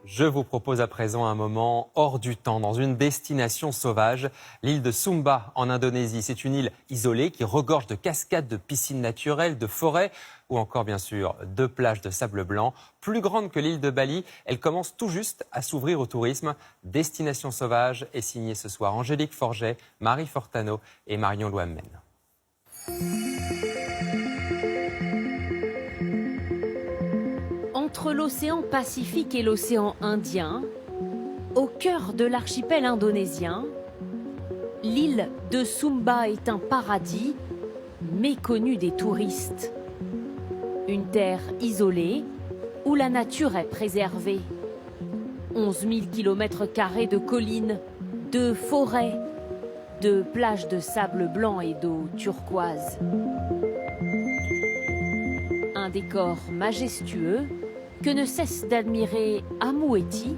Je vous propose à présent un moment hors du temps, dans une destination sauvage, l'île de Sumba en Indonésie. C'est une île isolée qui regorge de cascades, de piscines naturelles, de forêts ou encore bien sûr de plages de sable blanc. Plus grande que l'île de Bali, elle commence tout juste à s'ouvrir au tourisme. Destination sauvage est signée ce soir Angélique Forget, Marie Fortano et Marion Louamen. Entre l'océan Pacifique et l'océan Indien, au cœur de l'archipel indonésien, l'île de Sumba est un paradis méconnu des touristes. Une terre isolée où la nature est préservée. 11 000 km² de collines, de forêts, de plages de sable blanc et d'eau turquoise. Un décor majestueux que ne cesse d'admirer Amoueti,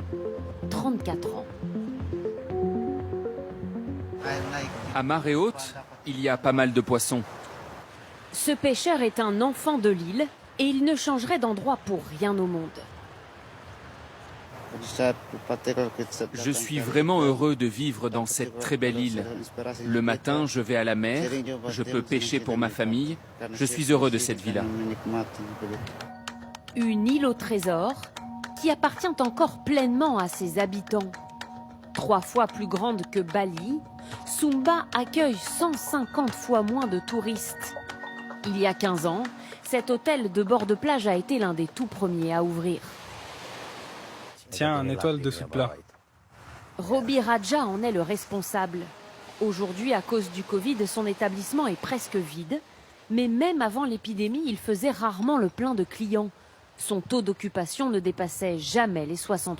34 ans. À marée haute, il y a pas mal de poissons. Ce pêcheur est un enfant de l'île et il ne changerait d'endroit pour rien au monde. Je suis vraiment heureux de vivre dans cette très belle île. Le matin, je vais à la mer, je peux pêcher pour ma famille. Je suis heureux de cette vie-là. Une île au trésor qui appartient encore pleinement à ses habitants. 3 fois plus grande que Bali, Sumba accueille 150 fois moins de touristes. Il y a 15 ans, cet hôtel de bord de plage a été l'un des tout premiers à ouvrir. Tiens, un étoile dessous le plat. Robbie Raja en est le responsable. Aujourd'hui, à cause du Covid, son établissement est presque vide. Mais même avant l'épidémie, il faisait rarement le plein de clients. Son taux d'occupation ne dépassait jamais les 60%.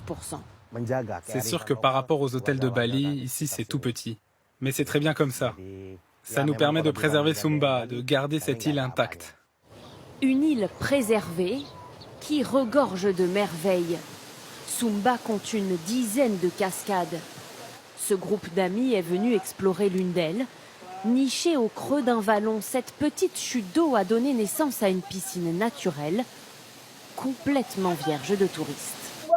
C'est sûr que par rapport aux hôtels de Bali, ici c'est tout petit. Mais c'est très bien comme ça. Ça nous permet de préserver Sumba, de garder cette île intacte. Une île préservée qui regorge de merveilles. Sumba compte une dizaine de cascades. Ce groupe d'amis est venu explorer l'une d'elles. Nichée au creux d'un vallon, cette petite chute d'eau a donné naissance à une piscine naturelle, complètement vierge de touristes.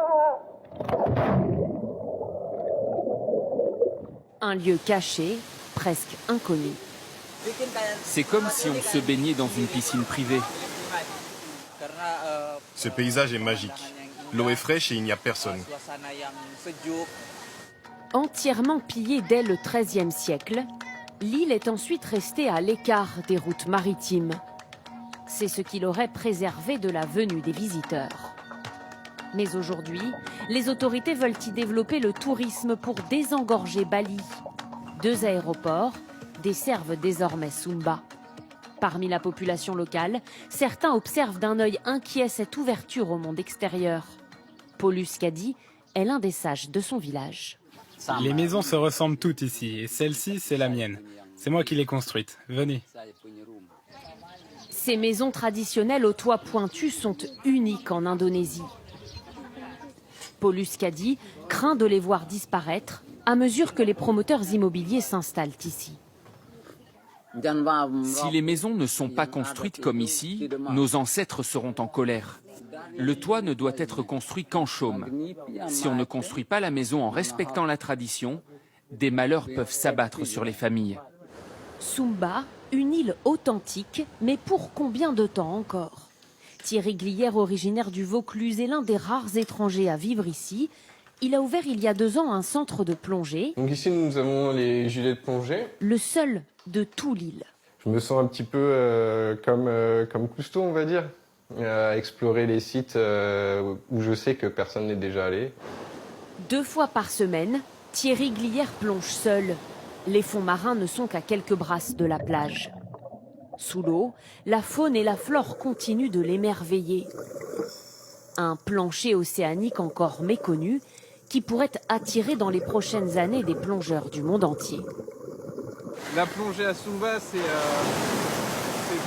Un lieu caché, presque inconnu. C'est comme si on se baignait dans une piscine privée. Ce paysage est magique. L'eau est fraîche et il n'y a personne. Entièrement pillée dès le XIIIe siècle, l'île est ensuite restée à l'écart des routes maritimes. C'est ce qui l'aurait préservée de la venue des visiteurs. Mais aujourd'hui, les autorités veulent y développer le tourisme pour désengorger Bali. 2 aéroports desservent désormais Sumba. Parmi la population locale, certains observent d'un œil inquiet cette ouverture au monde extérieur. Paulus Kadi est l'un des sages de son village. Les maisons se ressemblent toutes ici, et celle-ci, c'est la mienne. C'est moi qui l'ai construite. Venez. Ces maisons traditionnelles aux toits pointus sont uniques en Indonésie. Paulus Kadi craint de les voir disparaître à mesure que les promoteurs immobiliers s'installent ici. Si les maisons ne sont pas construites comme ici, nos ancêtres seront en colère. Le toit ne doit être construit qu'en chaume. Si on ne construit pas la maison en respectant la tradition, des malheurs peuvent s'abattre sur les familles. Sumba, une île authentique, mais pour combien de temps encore? Thierry Glière, originaire du Vaucluse, est l'un des rares étrangers à vivre ici. Il a ouvert il y a 2 ans un centre de plongée. Donc ici, nous avons les gilets de plongée. Le seul de tout l'île. Je me sens un petit peu comme Cousteau, on va dire, à explorer les sites où je sais que personne n'est déjà allé. 2 fois par semaine, Thierry Glière plonge seul. Les fonds marins ne sont qu'à quelques brasses de la plage. Sous l'eau, la faune et la flore continuent de l'émerveiller. Un plancher océanique encore méconnu qui pourrait attirer dans les prochaines années des plongeurs du monde entier. La plongée à Sumba, c'est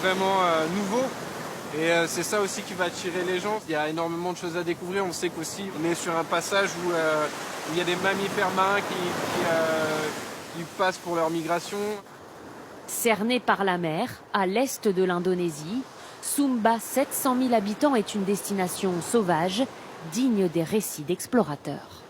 vraiment nouveau. Et c'est ça aussi qui va attirer les gens. Il y a énormément de choses à découvrir. On sait qu'aussi on est sur un passage où il y a des mammifères marins qui passent pour leur migration. Cerné par la mer, à l'est de l'Indonésie, Sumba, 700 000 habitants, est une destination sauvage digne des récits d'explorateurs.